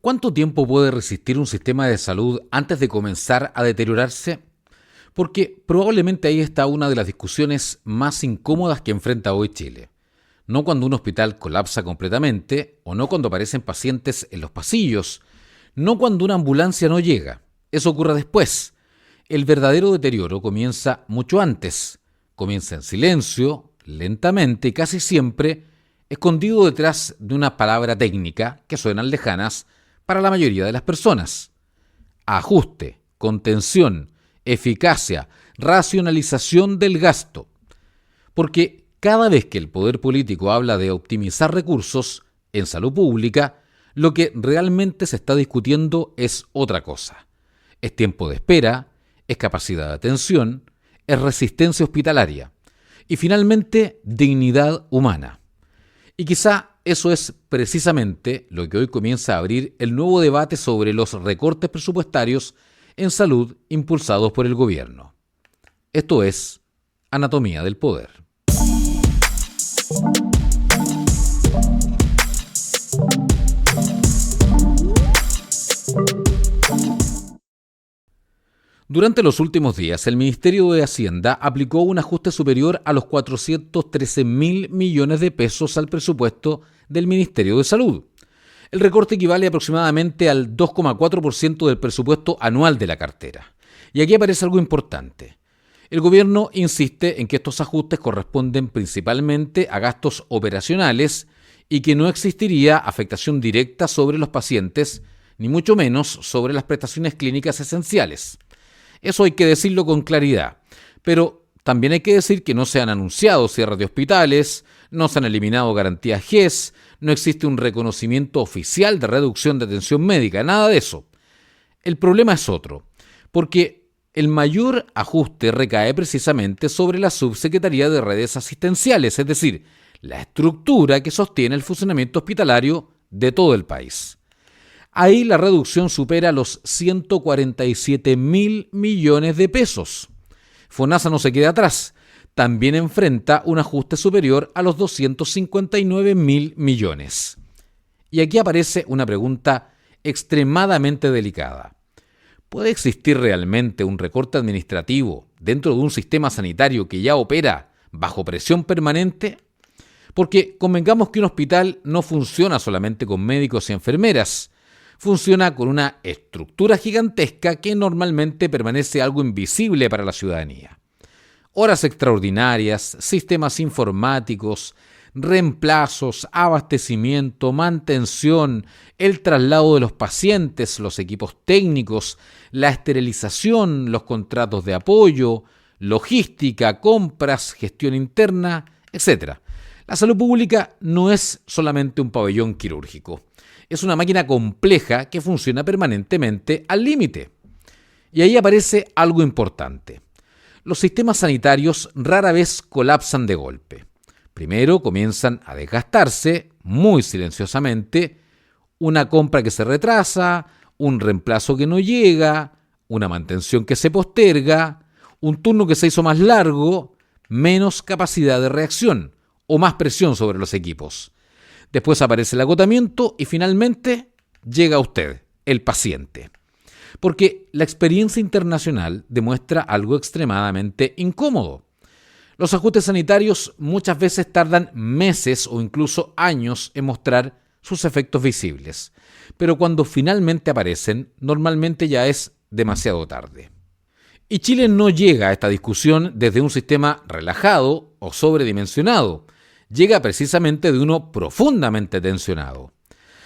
¿Cuánto tiempo puede resistir un sistema de salud antes de comenzar a deteriorarse? Porque probablemente ahí está una de las discusiones más incómodas que enfrenta hoy Chile. No cuando un hospital colapsa completamente, o no cuando aparecen pacientes en los pasillos, no cuando una ambulancia no llega. Eso ocurre después. El verdadero deterioro comienza mucho antes. Comienza en silencio, lentamente y casi siempre escondido detrás de una palabra técnica que suenan lejanas para la mayoría de las personas. Ajuste, contención, eficacia, racionalización del gasto. Porque cada vez que el poder político habla de optimizar recursos en salud pública, lo que realmente se está discutiendo es otra cosa. Es tiempo de espera, es capacidad de atención, es resistencia hospitalaria y finalmente dignidad humana. Y quizá eso es precisamente lo que hoy comienza a abrir el nuevo debate sobre los recortes presupuestarios en salud impulsados por el gobierno. Esto es Anatomía del Poder. Durante los últimos días, el Ministerio de Hacienda aplicó un ajuste superior a los 413.000 millones de pesos al presupuesto del Ministerio de Salud. El recorte equivale aproximadamente al 2,4% del presupuesto anual de la cartera. Y aquí aparece algo importante. El gobierno insiste en que estos ajustes corresponden principalmente a gastos operacionales y que no existiría afectación directa sobre los pacientes, ni mucho menos sobre las prestaciones clínicas esenciales. Eso hay que decirlo con claridad, pero también hay que decir que no se han anunciado cierres de hospitales, no se han eliminado garantías GES, no existe un reconocimiento oficial de reducción de atención médica, nada de eso. El problema es otro, porque el mayor ajuste recae precisamente sobre la Subsecretaría de Redes Asistenciales, es decir, la estructura que sostiene el funcionamiento hospitalario de todo el país. Ahí la reducción supera los 147.000 millones de pesos. FONASA no se queda atrás. También enfrenta un ajuste superior a los 259.000 millones. Y aquí aparece una pregunta extremadamente delicada. ¿Puede existir realmente un recorte administrativo dentro de un sistema sanitario que ya opera bajo presión permanente? Porque convengamos que un hospital no funciona solamente con médicos y enfermeras. Funciona con una estructura gigantesca que normalmente permanece algo invisible para la ciudadanía. Horas extraordinarias, sistemas informáticos, reemplazos, abastecimiento, mantención, el traslado de los pacientes, los equipos técnicos, la esterilización, los contratos de apoyo, logística, compras, gestión interna, etc. La salud pública no es solamente un pabellón quirúrgico. Es una máquina compleja que funciona permanentemente al límite. Y ahí aparece algo importante. Los sistemas sanitarios rara vez colapsan de golpe. Primero comienzan a desgastarse muy silenciosamente, una compra que se retrasa, un reemplazo que no llega, una mantención que se posterga, un turno que se hizo más largo, menos capacidad de reacción o más presión sobre los equipos. Después aparece el agotamiento y finalmente llega usted, el paciente. Porque la experiencia internacional demuestra algo extremadamente incómodo. Los ajustes sanitarios muchas veces tardan meses o incluso años en mostrar sus efectos visibles. Pero cuando finalmente aparecen, normalmente ya es demasiado tarde. Y Chile no llega a esta discusión desde un sistema relajado o sobredimensionado. Llega precisamente de uno profundamente tensionado.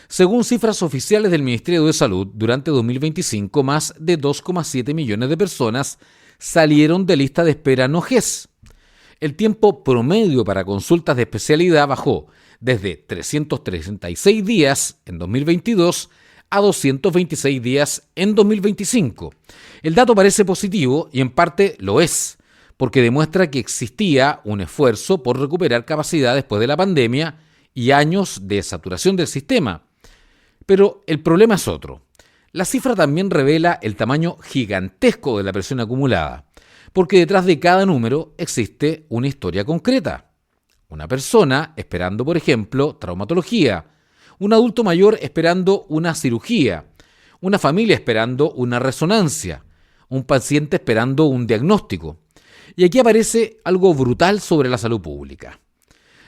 Según cifras oficiales del Ministerio de Salud, durante 2025 más de 2,7 millones de personas salieron de lista de espera no GES. El tiempo promedio para consultas de especialidad bajó desde 336 días en 2022 a 226 días en 2025. El dato parece positivo y en parte lo es, porque demuestra que existía un esfuerzo por recuperar capacidad después de la pandemia y años de saturación del sistema. Pero el problema es otro. La cifra también revela el tamaño gigantesco de la presión acumulada, porque detrás de cada número existe una historia concreta. Una persona esperando, por ejemplo, traumatología, un adulto mayor esperando una cirugía, una familia esperando una resonancia, un paciente esperando un diagnóstico. Y aquí aparece algo brutal sobre la salud pública.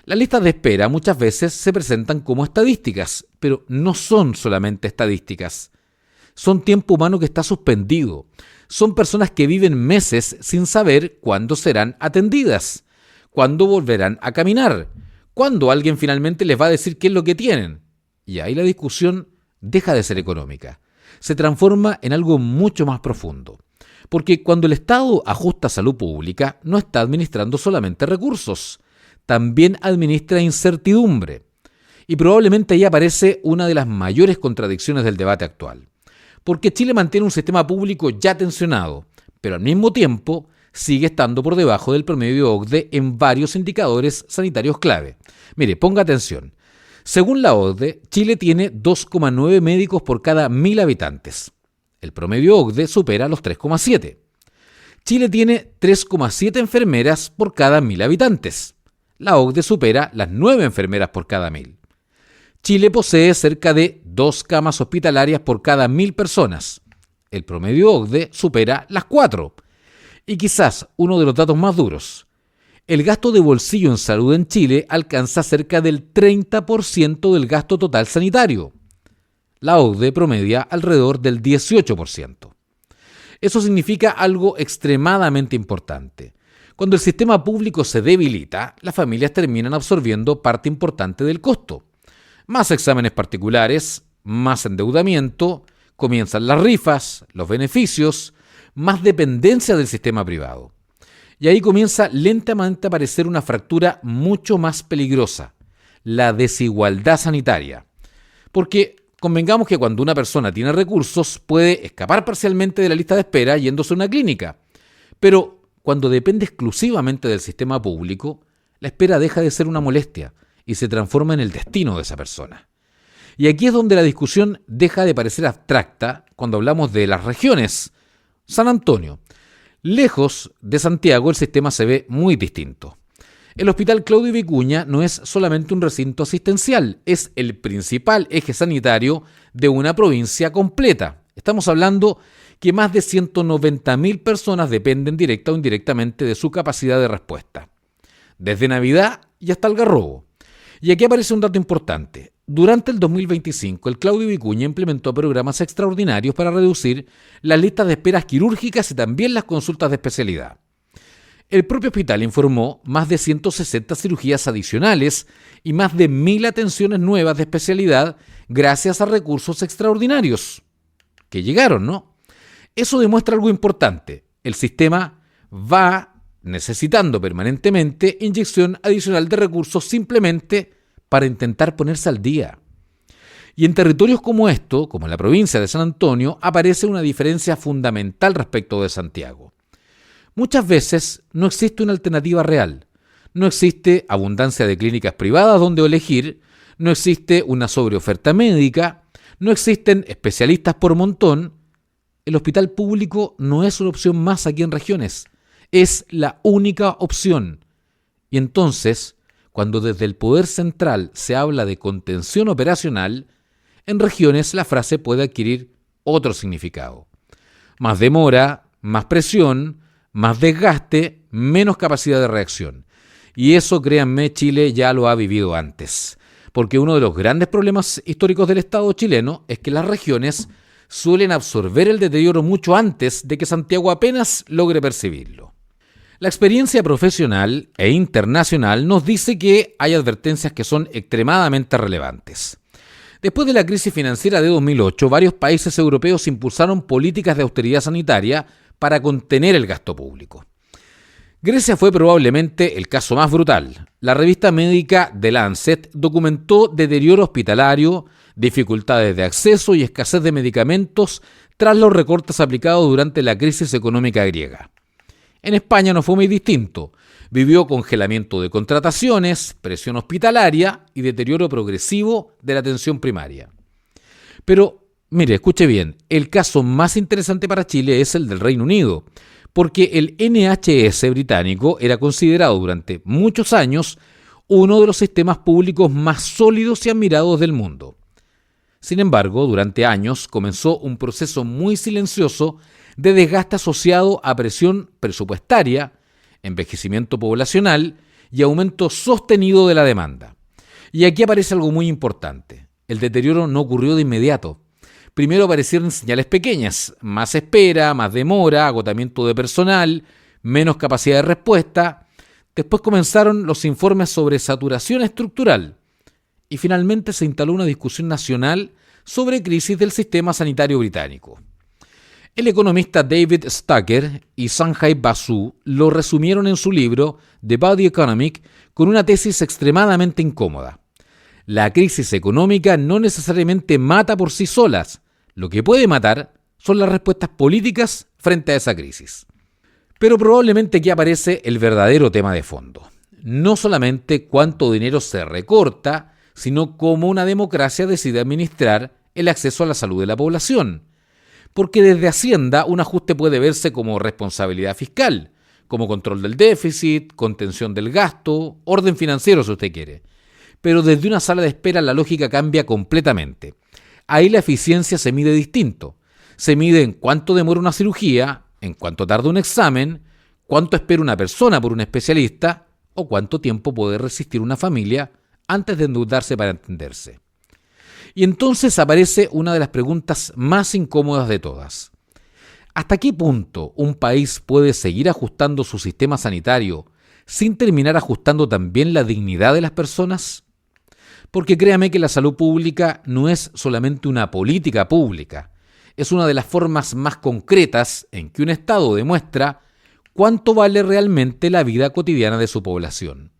Las listas de espera muchas veces se presentan como estadísticas, pero no son solamente estadísticas. Son tiempo humano que está suspendido. Son personas que viven meses sin saber cuándo serán atendidas, cuándo volverán a caminar, cuándo alguien finalmente les va a decir qué es lo que tienen. Y ahí la discusión deja de ser económica. Se transforma en algo mucho más profundo. Porque cuando el Estado ajusta salud pública, no está administrando solamente recursos, también administra incertidumbre. Y probablemente ahí aparece una de las mayores contradicciones del debate actual. Porque Chile mantiene un sistema público ya tensionado, pero al mismo tiempo sigue estando por debajo del promedio OCDE en varios indicadores sanitarios clave. Mire, ponga atención. Según la OCDE, Chile tiene 2,9 médicos por cada 1.000 habitantes. El promedio OCDE supera los 3,7. Chile tiene 3,7 enfermeras por cada 1.000 habitantes. La OCDE supera las 9 enfermeras por cada 1.000. Chile posee cerca de 2 camas hospitalarias por cada 1.000 personas. El promedio OCDE supera las 4. Y quizás uno de los datos más duros. El gasto de bolsillo en salud en Chile alcanza cerca del 30% del gasto total sanitario. La OCDE promedia alrededor del 18%. Eso significa algo extremadamente importante. Cuando el sistema público se debilita, las familias terminan absorbiendo parte importante del costo. Más exámenes particulares, más endeudamiento, comienzan las rifas, los beneficios, más dependencia del sistema privado. Y ahí comienza lentamente a aparecer una fractura mucho más peligrosa, la desigualdad sanitaria. Porque convengamos que cuando una persona tiene recursos puede escapar parcialmente de la lista de espera yéndose a una clínica. Pero cuando depende exclusivamente del sistema público, la espera deja de ser una molestia y se transforma en el destino de esa persona. Y aquí es donde la discusión deja de parecer abstracta cuando hablamos de las regiones. San Antonio. Lejos de Santiago el sistema se ve muy distinto. El Hospital Claudio Vicuña no es solamente un recinto asistencial, es el principal eje sanitario de una provincia completa. Estamos hablando que más de 190.000 personas dependen directa o indirectamente de su capacidad de respuesta. Desde Navidad y hasta Algarrobo. Y aquí aparece un dato importante. Durante el 2025, el Claudio Vicuña implementó programas extraordinarios para reducir las listas de esperas quirúrgicas y también las consultas de especialidad. El propio hospital informó más de 160 cirugías adicionales y más de 1.000 atenciones nuevas de especialidad gracias a recursos extraordinarios que llegaron, ¿no? Eso demuestra algo importante. El sistema va necesitando permanentemente inyección adicional de recursos simplemente para intentar ponerse al día. Y en territorios como esto, como en la provincia de San Antonio, aparece una diferencia fundamental respecto de Santiago. Muchas veces no existe una alternativa real. No existe abundancia de clínicas privadas donde elegir, no existe una sobreoferta médica, no existen especialistas por montón. El hospital público no es una opción más aquí en regiones. Es la única opción. Y entonces, cuando desde el poder central se habla de contención operacional, en regiones la frase puede adquirir otro significado. Más demora, más presión, más desgaste, menos capacidad de reacción. Y eso, créanme, Chile ya lo ha vivido antes. Porque uno de los grandes problemas históricos del Estado chileno es que las regiones suelen absorber el deterioro mucho antes de que Santiago apenas logre percibirlo. La experiencia profesional e internacional nos dice que hay advertencias que son extremadamente relevantes. Después de la crisis financiera de 2008, varios países europeos impulsaron políticas de austeridad sanitaria para contener el gasto público. Grecia fue probablemente el caso más brutal. La revista médica The Lancet documentó deterioro hospitalario, dificultades de acceso y escasez de medicamentos tras los recortes aplicados durante la crisis económica griega. En España no fue muy distinto. Vivió congelamiento de contrataciones, presión hospitalaria y deterioro progresivo de la atención primaria. Pero Mire, escuche bien, el caso más interesante para Chile es el del Reino Unido, porque el NHS británico era considerado durante muchos años uno de los sistemas públicos más sólidos y admirados del mundo. Sin embargo, durante años comenzó un proceso muy silencioso de desgaste asociado a presión presupuestaria, envejecimiento poblacional y aumento sostenido de la demanda. Y aquí aparece algo muy importante. El deterioro no ocurrió de inmediato. Primero aparecieron señales pequeñas, más espera, más demora, agotamiento de personal, menos capacidad de respuesta. Después comenzaron los informes sobre saturación estructural. Y finalmente se instaló una discusión nacional sobre crisis del sistema sanitario británico. El economista David Stucker y Sanjay Basu lo resumieron en su libro The Body Economic con una tesis extremadamente incómoda. La crisis económica no necesariamente mata por sí solas. Lo que puede matar son las respuestas políticas frente a esa crisis. Pero probablemente aquí aparece el verdadero tema de fondo. No solamente cuánto dinero se recorta, sino cómo una democracia decide administrar el acceso a la salud de la población. Porque desde Hacienda un ajuste puede verse como responsabilidad fiscal, como control del déficit, contención del gasto, orden financiero si usted quiere. Pero desde una sala de espera la lógica cambia completamente. Ahí la eficiencia se mide distinto. Se mide en cuánto demora una cirugía, en cuánto tarda un examen, cuánto espera una persona por un especialista o cuánto tiempo puede resistir una familia antes de endeudarse para entenderse. Y entonces aparece una de las preguntas más incómodas de todas. ¿Hasta qué punto un país puede seguir ajustando su sistema sanitario sin terminar ajustando también la dignidad de las personas? Porque créame que la salud pública no es solamente una política pública, es una de las formas más concretas en que un Estado demuestra cuánto vale realmente la vida cotidiana de su población.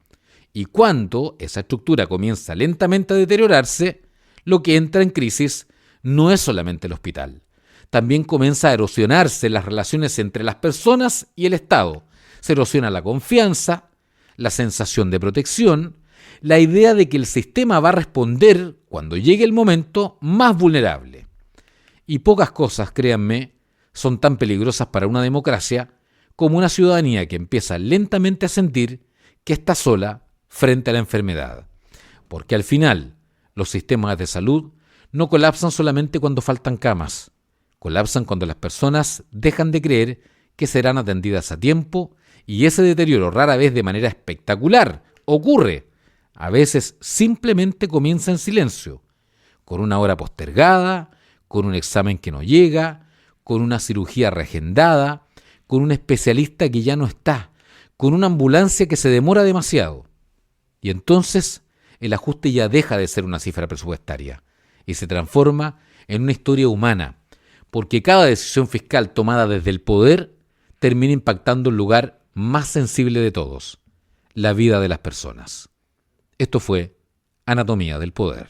Y cuando esa estructura comienza lentamente a deteriorarse, lo que entra en crisis no es solamente el hospital. También comienza a erosionarse las relaciones entre las personas y el Estado. Se erosiona la confianza, la sensación de protección, la idea de que el sistema va a responder cuando llegue el momento más vulnerable. Y pocas cosas, créanme, son tan peligrosas para una democracia como una ciudadanía que empieza lentamente a sentir que está sola frente a la enfermedad. Porque al final, los sistemas de salud no colapsan solamente cuando faltan camas, colapsan cuando las personas dejan de creer que serán atendidas a tiempo y ese deterioro rara vez de manera espectacular ocurre. A veces simplemente comienza en silencio, con una hora postergada, con un examen que no llega, con una cirugía reagendada, con un especialista que ya no está, con una ambulancia que se demora demasiado. Y entonces el ajuste ya deja de ser una cifra presupuestaria y se transforma en una historia humana, porque cada decisión fiscal tomada desde el poder termina impactando el lugar más sensible de todos, la vida de las personas. Esto fue Anatomía del Poder.